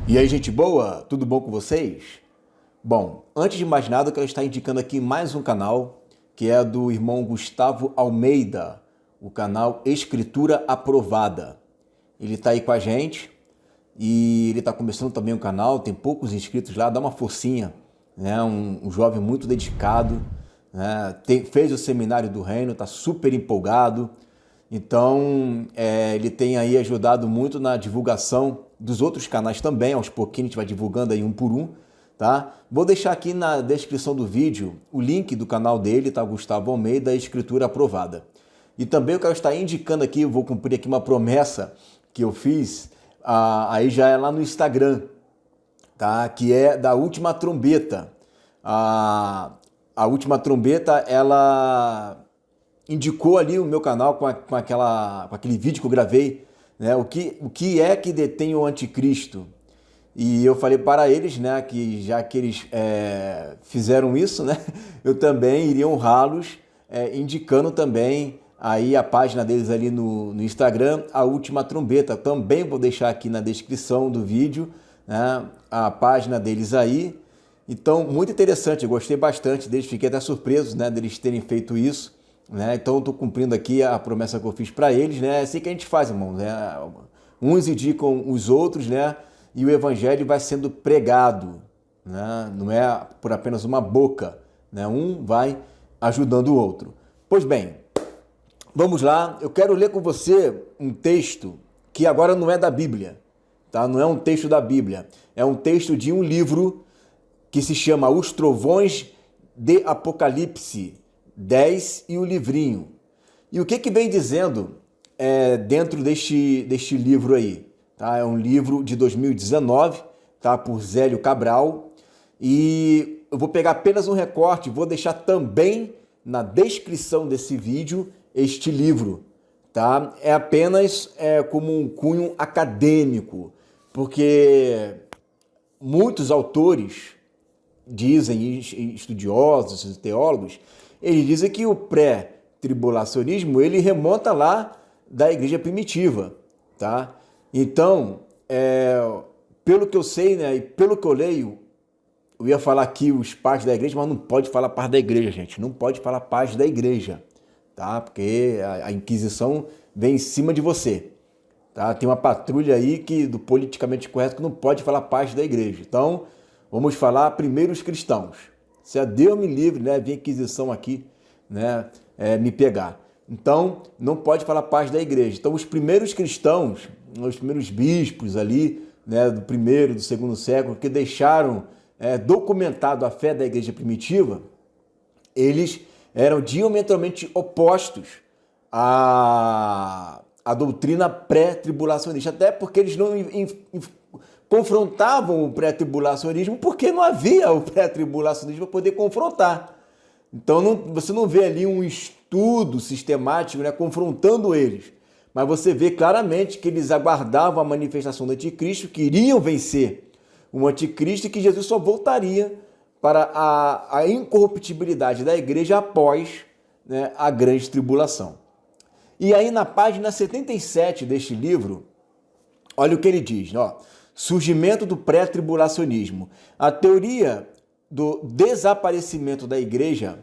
E aí, gente boa? Tudo bom com vocês? Bom, antes de mais nada, eu quero estar indicando aqui mais um canal, que é do irmão Gustavo Almeida, o canal Escritura Aprovada. Ele está aí com a gente e ele está começando também o canal, tem poucos inscritos lá, dá uma forcinha, né? Um jovem muito dedicado, né? Fez o Seminário do Reino, está super empolgado. Então, ele tem aí ajudado muito na divulgação dos outros canais também, aos pouquinhos a gente vai divulgando aí um por um, tá? Vou deixar aqui na descrição do vídeo o link do canal dele, tá? Gustavo Almeida, Escritura Aprovada. E também eu quero estar indicando aqui, eu vou cumprir aqui uma promessa que eu fiz, aí já é lá no Instagram, tá? Que é da Última Trombeta. A Última Trombeta, ela indicou ali o meu canal com aquele vídeo que eu gravei, né? O que é que detém o anticristo? E eu falei para eles, né, que já que eles fizeram isso, né, eu também iria honrá-los, indicando também aí a página deles ali no Instagram, A Última Trombeta. Também vou deixar aqui na descrição do vídeo, né, a página deles aí. Então, muito interessante, eu gostei bastante deles, fiquei até surpreso, né, deles terem feito isso. Né? Então eu estou cumprindo aqui a promessa que eu fiz para eles, né? É assim que a gente faz, irmão, né? Uns indicam os outros, né? E o evangelho vai sendo pregado, né? Não é por apenas uma boca, né? Um vai ajudando o outro. Pois bem, vamos lá. Eu quero ler com você um texto que agora não é da Bíblia, tá? Não é um texto da Bíblia, é um texto de um livro que se chama Os Trovões de Apocalipse 10 e o livrinho. E o que vem dizendo dentro deste livro aí? Tá? É um livro de 2019, tá? Por Zélio Cabral. E eu vou pegar apenas um recorte, vou deixar também na descrição desse vídeo este livro. Tá? É apenas como um cunho acadêmico, porque muitos autores dizem, estudiosos, teólogos, eles dizem que o pré-tribulacionismo ele remonta lá da igreja primitiva, tá? Então, pelo que eu sei, né, e pelo que eu leio, eu ia falar aqui os pais da igreja, mas não pode falar pais da igreja, gente, não pode falar pais da igreja, tá? Porque a Inquisição vem em cima de você, tá? Tem uma patrulha aí do politicamente correto que não pode falar pais da igreja. Então, vamos falar primeiro os cristãos. Se a Deus me livre, né, vir a Inquisição aqui, né, me pegar. Então, não pode falar paz da igreja. Então, os primeiros cristãos, os primeiros bispos ali, né, do primeiro, do segundo século, que deixaram documentado a fé da igreja primitiva, eles eram diametralmente opostos à doutrina pré-tribulacionista, até porque eles não confrontavam o pré-tribulacionismo porque não havia o pré-tribulacionismo para poder confrontar. Então você não vê ali um estudo sistemático, né, confrontando eles, mas você vê claramente que eles aguardavam a manifestação do anticristo, queriam vencer o anticristo e que Jesus só voltaria para a incorruptibilidade da igreja após, né, a grande tribulação. E aí na página 77 deste livro, olha o que ele diz, ó. Surgimento do pré-tribulacionismo. A teoria do desaparecimento da igreja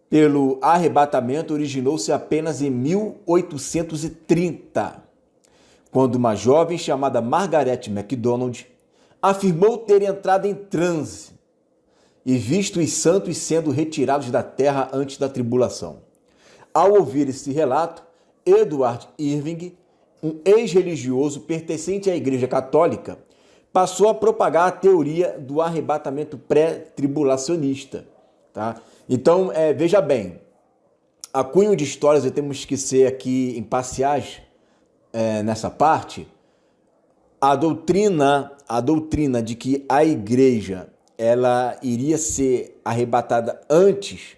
pelo arrebatamento originou-se apenas em 1830, quando uma jovem chamada Margaret MacDonald afirmou ter entrado em transe e visto os santos sendo retirados da terra antes da tribulação. Ao ouvir esse relato, Edward Irving, um ex-religioso pertencente à Igreja Católica, passou a propagar a teoria do arrebatamento pré-tribulacionista. Tá? Então, veja bem, a cunho de histórias, e temos que ser aqui imparciais nessa parte, a doutrina de que a Igreja ela iria ser arrebatada antes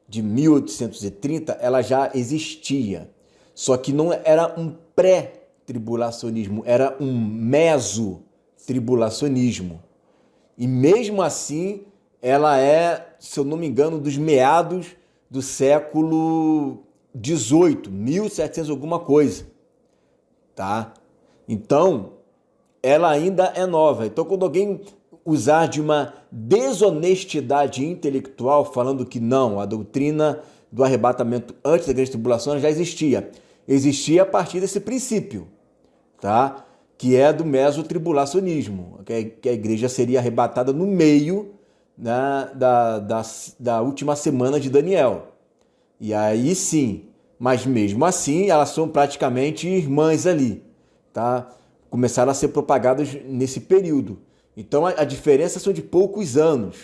de 1830, ela já existia. Só que não era um pré-tribulacionismo, era um meso-tribulacionismo. E mesmo assim, ela se eu não me engano, dos meados do século XVIII, 1700 alguma coisa. Tá? Então, ela ainda é nova. Então, quando alguém usar de uma desonestidade intelectual, falando que não, a doutrina do arrebatamento antes da grande tribulação já existia. Existia a partir desse princípio, tá? Que é do mesotribulacionismo, que a igreja seria arrebatada no meio, né, da última semana de Daniel. E aí sim, mas mesmo assim elas são praticamente irmãs ali, tá? Começaram a ser propagadas nesse período. Então a diferença são de poucos anos,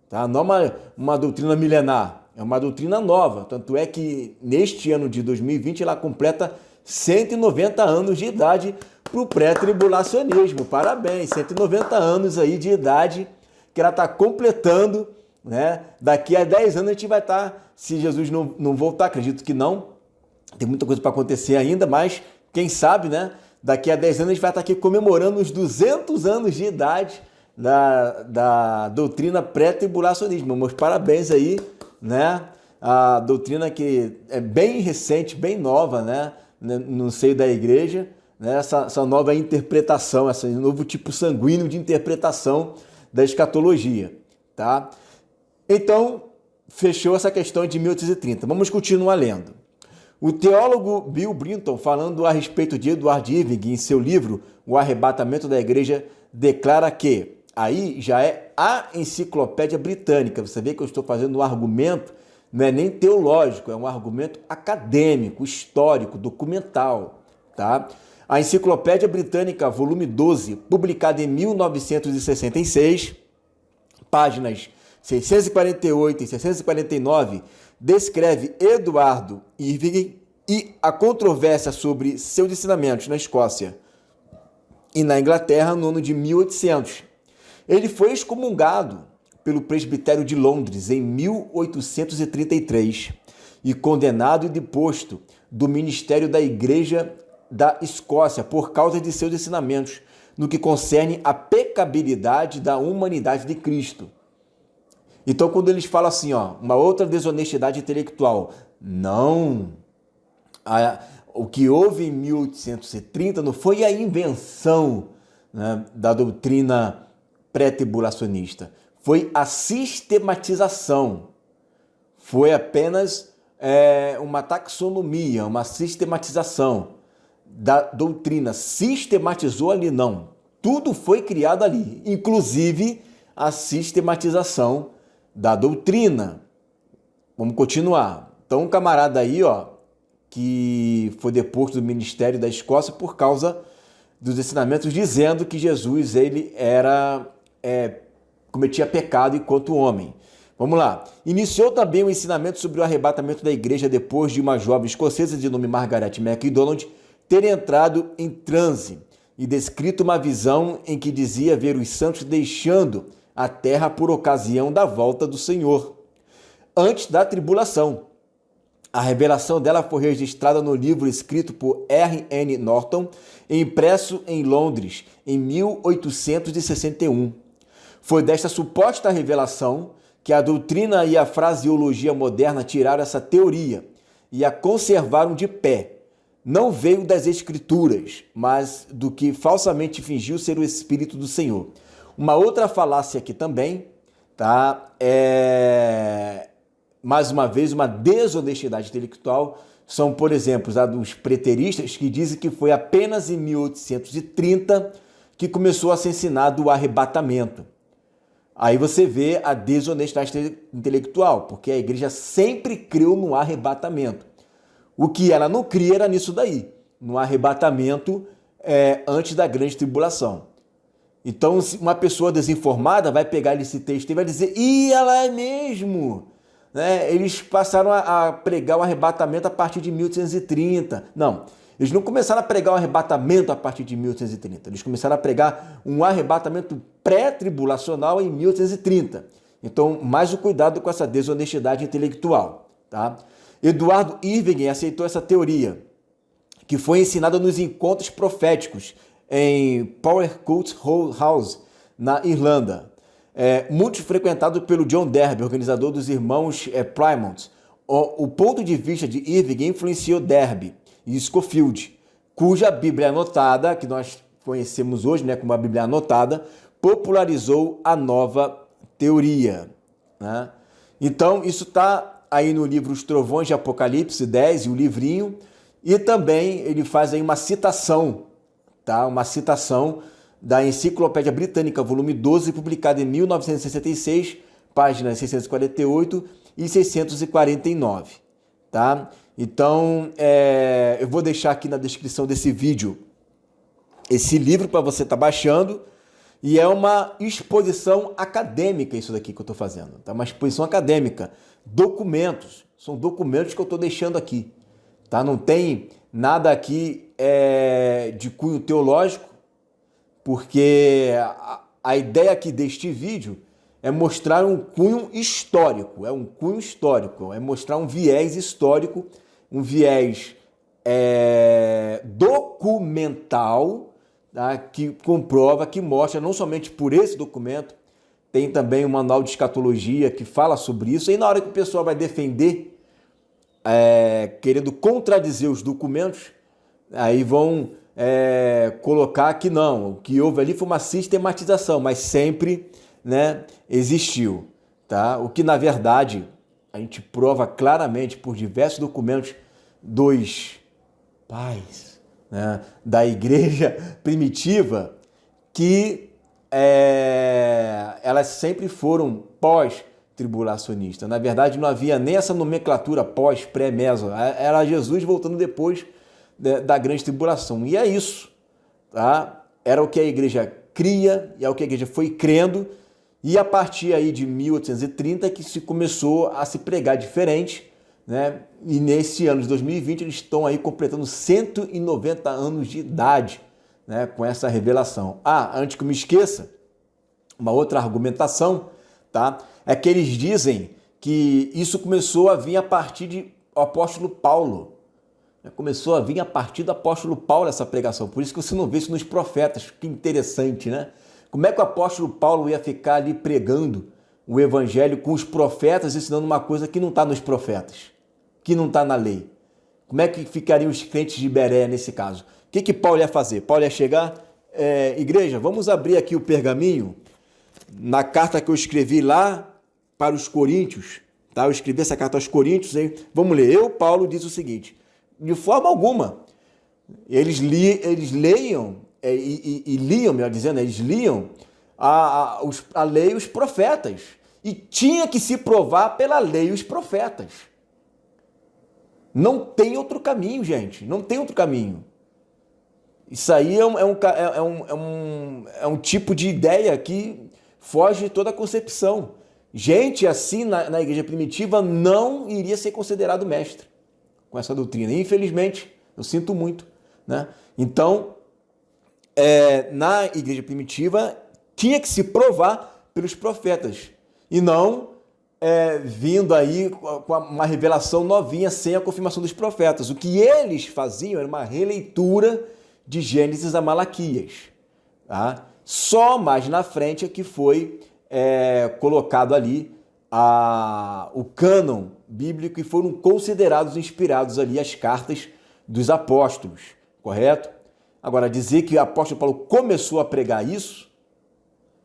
tá? Não é uma doutrina milenar, é uma doutrina nova. Tanto é que neste ano de 2020 ela completa 190 anos de idade para o pré-tribulacionismo. Parabéns, 190 anos aí de idade que ela está completando, né? Daqui a 10 anos a gente vai estar, se Jesus não voltar, acredito que não, tem muita coisa para acontecer ainda, mas quem sabe, né? Daqui a 10 anos a gente vai estar aqui comemorando os 200 anos de idade da doutrina pré-tribulacionismo. Meus parabéns aí, né? A doutrina que é bem recente, bem nova, né? No seio da igreja, né? Essa nova interpretação, esse novo tipo sanguíneo de interpretação da escatologia, tá? Então, fechou essa questão de 1830. Vamos continuar lendo. O teólogo Bill Brinton, falando a respeito de Edward Irving em seu livro O Arrebatamento da Igreja, declara que aí já é a enciclopédia britânica. Você vê que eu estou fazendo um argumento, não é nem teológico, é um argumento acadêmico, histórico, documental, tá? A Enciclopédia Britânica, volume 12, publicada em 1966, páginas 648 e 649, descreve Eduardo Irving e a controvérsia sobre seus ensinamentos na Escócia e na Inglaterra no ano de 1800. Ele foi excomungado pelo presbitério de Londres em 1833 e condenado e deposto do ministério da Igreja da Escócia por causa de seus ensinamentos no que concerne a pecabilidade da humanidade de Cristo. Então, quando eles falam assim, ó, uma outra desonestidade intelectual, não, o que houve em 1830 não foi a invenção, né, da doutrina pré-tribulacionista, foi a sistematização, foi apenas uma taxonomia, uma sistematização da doutrina. Sistematizou ali, não. Tudo foi criado ali, inclusive a sistematização da doutrina. Vamos continuar. Então, um camarada aí, ó, que foi deposto do ministério da Escócia por causa dos ensinamentos dizendo que Jesus ele cometia pecado enquanto homem. Vamos lá. Iniciou também o ensinamento sobre o arrebatamento da igreja depois de uma jovem escocesa de nome Margaret MacDonald ter entrado em transe e descrito uma visão em que dizia ver os santos deixando a terra por ocasião da volta do Senhor, antes da tribulação. A revelação dela foi registrada no livro escrito por R.N. Norton, impresso em Londres em 1861. Foi desta suposta revelação que a doutrina e a fraseologia moderna tiraram essa teoria e a conservaram de pé. Não veio das Escrituras, mas do que falsamente fingiu ser o Espírito do Senhor. Uma outra falácia aqui também, tá? Mais uma vez, uma desonestidade intelectual. São, por exemplo, a dos preteristas que dizem que foi apenas em 1830 que começou a ser ensinado o arrebatamento. Aí você vê a desonestidade intelectual, porque a igreja sempre creu no arrebatamento. O que ela não cria era nisso daí, no arrebatamento antes da grande tribulação. Então, uma pessoa desinformada vai pegar esse texto e vai dizer, ela é mesmo! Né? Eles passaram a pregar o arrebatamento a partir de 1830. Não, eles não começaram a pregar o arrebatamento a partir de 1830. Eles começaram a pregar um arrebatamento pré-tribulacional em 1830. Então, mais o cuidado com essa desonestidade intelectual. Tá? Eduardo Irving aceitou essa teoria, que foi ensinada nos encontros proféticos em Powercourt House, na Irlanda. Muito frequentado pelo John Darby, organizador dos irmãos Plymouth. O ponto de vista de Irving influenciou Darby e Scofield, cuja Bíblia anotada, que nós conhecemos hoje, né, como a Bíblia anotada, popularizou a nova teoria, né? Então, isso está aí no livro Os Trovões de Apocalipse 10, e o livrinho, e também ele faz aí uma citação, tá? Uma citação da Enciclopédia Britânica, volume 12, publicado em 1966, páginas 648 e 649, tá? Então, eu vou deixar aqui na descrição desse vídeo esse livro para você estar baixando, e é uma exposição acadêmica isso daqui que eu estou fazendo, tá? Uma exposição acadêmica, documentos, são documentos que eu estou deixando aqui, tá? Não tem nada aqui de cunho teológico, porque a ideia aqui deste vídeo é mostrar um cunho histórico, é mostrar um viés histórico, um viés documental, tá? Que comprova, que mostra, não somente por esse documento, tem também um manual de escatologia que fala sobre isso, e na hora que o pessoal vai defender, querendo contradizer os documentos, aí vão colocar que não, o que houve ali foi uma sistematização, mas sempre, né, existiu, tá? O que na verdade a gente prova claramente por diversos documentos dos pais, né, da igreja primitiva, que elas sempre foram pós-tribulacionistas. Na verdade, não havia nem essa nomenclatura pós, pré, meso. Era Jesus voltando depois da grande tribulação. E é isso, tá? Era o que a igreja cria, e é o que a igreja foi crendo, e a partir aí de 1830 que se começou a se pregar diferente, né? E nesse ano de 2020 eles estão aí completando 190 anos de idade, né, com essa revelação. Antes que eu me esqueça, uma outra argumentação, tá, é que eles dizem que isso começou a vir a partir do apóstolo Paulo. Começou a vir a partir do apóstolo Paulo essa pregação. Por isso que você não vê isso nos profetas. Que interessante, né? Como é que o apóstolo Paulo ia ficar ali pregando o evangelho com os profetas, ensinando uma coisa que não está nos profetas, que não está na lei? Como é que ficariam os crentes de Bereia nesse caso? O que Paulo ia fazer? Paulo ia chegar, igreja, vamos abrir aqui o pergaminho, na carta que eu escrevi lá para os Coríntios, tá? Eu escrevi essa carta aos Coríntios, hein? Vamos ler. Paulo, diz o seguinte: de forma alguma, eles liam a lei e os profetas, e tinha que se provar pela lei e os profetas. Não tem outro caminho, gente, não tem outro caminho. Isso aí é um tipo de ideia que foge de toda a concepção. Gente assim na igreja primitiva não iria ser considerado mestre com essa doutrina. Infelizmente, eu sinto muito, né? Então, na igreja primitiva, tinha que se provar pelos profetas, e não vindo aí com uma revelação novinha sem a confirmação dos profetas. O que eles faziam era uma releitura de Gênesis a Malaquias, tá? Só mais na frente é que foi colocado ali o cânon bíblico, e foram considerados inspirados ali as cartas dos apóstolos, correto? Agora, dizer que o apóstolo Paulo começou a pregar isso,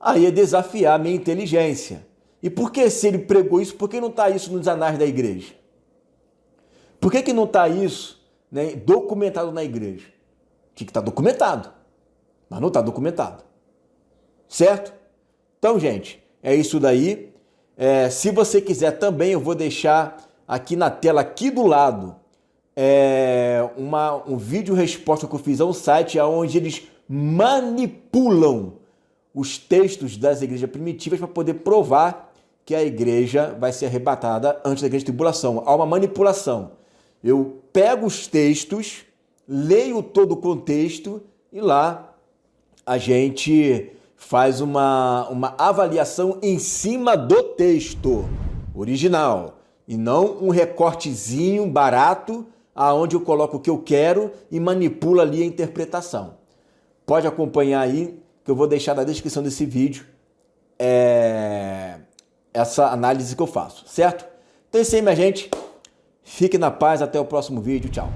aí é desafiar a minha inteligência. E por que, se ele pregou isso, por que não está isso nos anais da igreja? Por que não está isso, né, documentado na igreja? Tinha que estar documentado, mas não está documentado, certo? Então, gente, é isso daí. Se você quiser também, eu vou deixar aqui na tela, aqui do lado, um vídeo resposta que eu fiz a um site onde eles manipulam os textos das igrejas primitivas para poder provar que a igreja vai ser arrebatada antes da grande tribulação. Há uma manipulação. Eu pego os textos, leio todo o contexto, e lá a gente faz uma avaliação em cima do texto original, e não um recortezinho barato aonde eu coloco o que eu quero e manipulo ali a interpretação. Pode acompanhar aí, que eu vou deixar na descrição desse vídeo essa análise que eu faço, certo? Então é isso aí, minha gente. Fique na paz, até o próximo vídeo. Tchau.